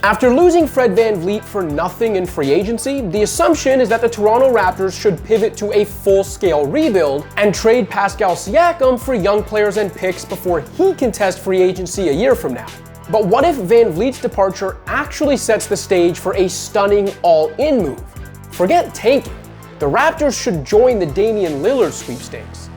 After losing Fred VanVleet for nothing in free agency, the assumption is that the Toronto Raptors should pivot to a full-scale rebuild and trade Pascal Siakam for young players and picks before he can test free agency a year from now. But what if VanVleet's departure actually sets the stage for a stunning all-in move? Forget tanking. The Raptors should join the Damian Lillard sweepstakes.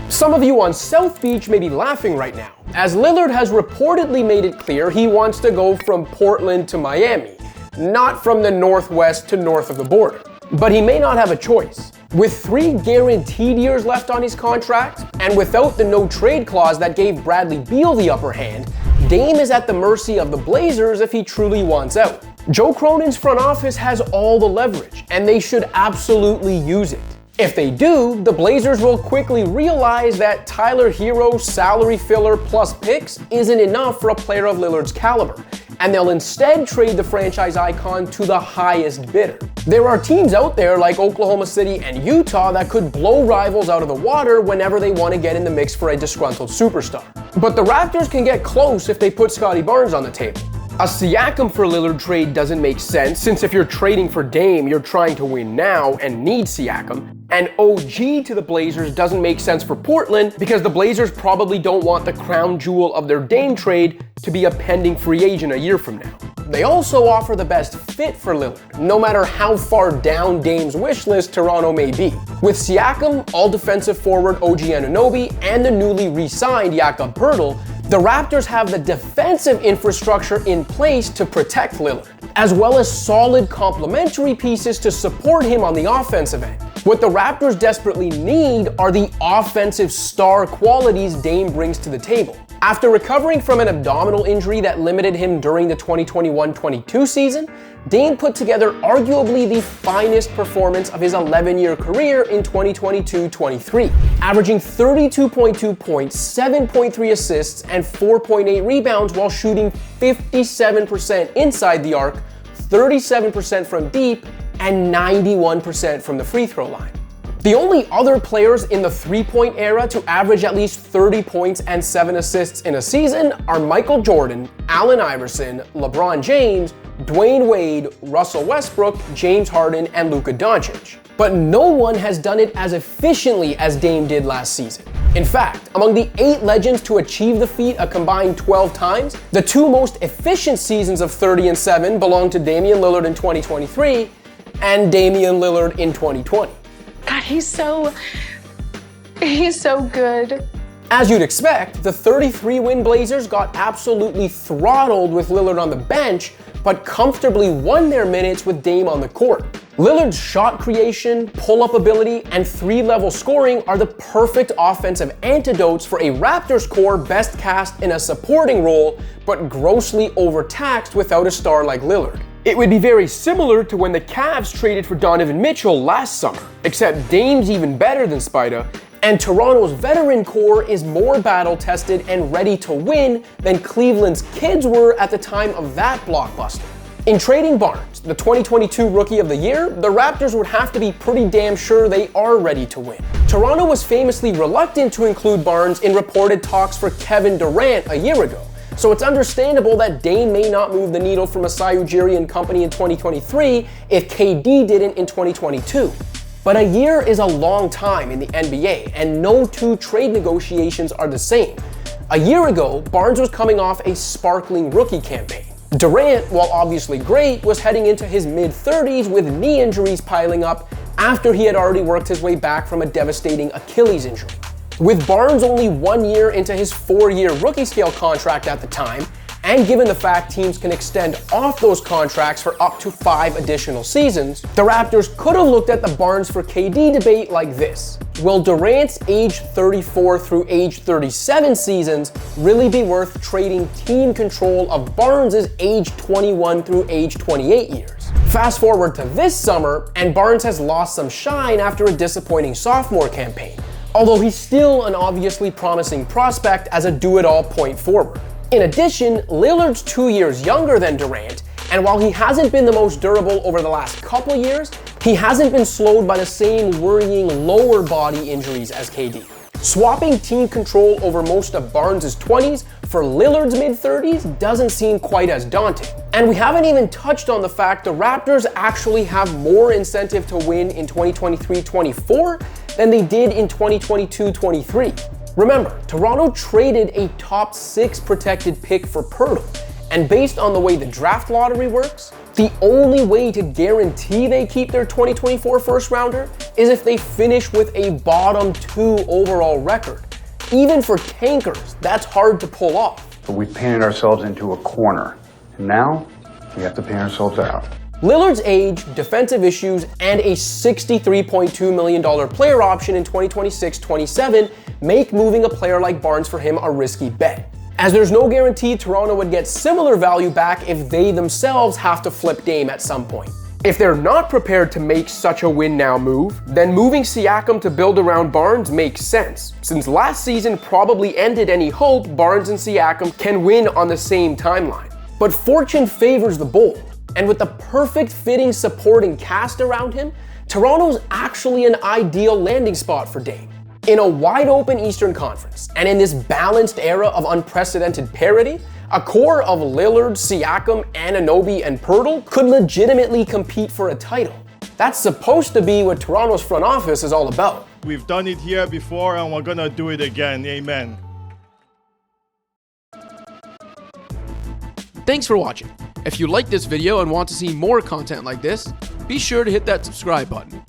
Some of you on South Beach may be laughing right now, as Lillard has reportedly made it clear he wants to go from Portland to Miami, not from the northwest to north of the border. But he may not have a choice. With 3 guaranteed years left on his contract, and without the no-trade clause that gave Bradley Beal the upper hand, Dame is at the mercy of the Blazers if he truly wants out. Joe Cronin's front office has all the leverage, and they should absolutely use it. If they do, the Blazers will quickly realize that Tyler Herro's salary filler plus picks isn't enough for a player of Lillard's caliber, and they'll instead trade the franchise icon to the highest bidder. There are teams out there like Oklahoma City and Utah that could blow rivals out of the water whenever they want to get in the mix for a disgruntled superstar. But the Raptors can get close if they put Scottie Barnes on the table. A Siakam for Lillard trade doesn't make sense, since if you're trading for Dame, you're trying to win now and need Siakam. And OG to the Blazers doesn't make sense for Portland because the Blazers probably don't want the crown jewel of their Dame trade to be a pending free agent a year from now. They also offer the best fit for Lillard, no matter how far down Dame's wish list Toronto may be. With Siakam, all-defensive forward OG Anunoby, and the newly re-signed Jakob Poeltl, the Raptors have the defensive infrastructure in place to protect Lillard, as well as solid complementary pieces to support him on the offensive end. What the Raptors desperately need are the offensive star qualities Dame brings to the table. After recovering from an abdominal injury that limited him during the 2021-22 season, Dame put together arguably the finest performance of his 11-year career in 2022-23, averaging 32.2 points, 7.3 assists, and 4.8 rebounds while shooting 57% inside the arc, 37% from deep, and 91% from the free throw line. The only other players in the three-point era to average at least 30 points and 7 assists in a season are Michael Jordan, Allen Iverson, LeBron James, Dwayne Wade, Russell Westbrook, James Harden, and Luka Doncic. But no one has done it as efficiently as Dame did last season. In fact, among the 8 legends to achieve the feat a combined 12 times, the 2 most efficient seasons of 30 and 7 belong to Damian Lillard in 2023 and Damian Lillard in 2020. God, he's so good. As you'd expect, the 33-win Blazers got absolutely throttled with Lillard on the bench, but comfortably won their minutes with Dame on the court. Lillard's shot creation, pull-up ability, and 3-level scoring are the perfect offensive antidotes for a Raptors core best cast in a supporting role, but grossly overtaxed without a star like Lillard. It would be very similar to when the Cavs traded for Donovan Mitchell last summer, except Dame's even better than Spida, and Toronto's veteran core is more battle-tested and ready to win than Cleveland's kids were at the time of that blockbuster. In trading Barnes, the 2022 Rookie of the Year, the Raptors would have to be pretty damn sure they are ready to win. Toronto was famously reluctant to include Barnes in reported talks for Kevin Durant a year ago, so it's understandable that Dame may not move the needle for Masai Ujiri and company in 2023 if KD didn't in 2022. But a year is a long time in the NBA, and no 2 trade negotiations are the same. A year ago, Barnes was coming off a sparkling rookie campaign. Durant, while obviously great, was heading into his mid-30s with knee injuries piling up after he had already worked his way back from a devastating Achilles injury. With Barnes only 1 year into his 4-year rookie scale contract at the time, and given the fact teams can extend off those contracts for up to 5 additional seasons, the Raptors could have looked at the Barnes for KD debate like this. Will Durant's age 34 through age 37 seasons really be worth trading team control of Barnes' age 21 through age 28 years? Fast forward to this summer, and Barnes has lost some shine after a disappointing sophomore campaign, although he's still an obviously promising prospect as a do-it-all point forward. In addition, Lillard's 2 years younger than Durant, and while he hasn't been the most durable over the last couple years, He hasn't been slowed by the same worrying lower body injuries as KD. Swapping team control over most of Barnes' 20s for Lillard's mid-30s doesn't seem quite as daunting. And we haven't even touched on the fact the Raptors actually have more incentive to win in 2023-24 than they did in 2022-23. Remember, Toronto traded a top 6 protected pick for Pirtle, and based on the way the draft lottery works, the only way to guarantee they keep their 2024 first rounder is if they finish with a bottom 2 overall record. Even for tankers, that's hard to pull off. But we painted ourselves into a corner, and now we have to paint ourselves out. Lillard's age, defensive issues, and a $63.2 million player option in 2026-27 make moving a player like Barnes for him a risky bet, as there's no guarantee Toronto would get similar value back if they themselves have to flip Dame at some point. If they're not prepared to make such a win-now move, then moving Siakam to build around Barnes makes sense, since last season probably ended any hope Barnes and Siakam can win on the same timeline. But fortune favors the bold, and with the perfect fitting supporting cast around him, Toronto's actually an ideal landing spot for Dame. In a wide-open Eastern Conference, and in this balanced era of unprecedented parity, a core of Lillard, Siakam, Anunoby, and Pirtle could legitimately compete for a title. That's supposed to be what Toronto's front office is all about. We've done it here before, and we're gonna do it again. Amen. Thanks for watching. If you liked this video and want to see more content like this, be sure to hit that subscribe button.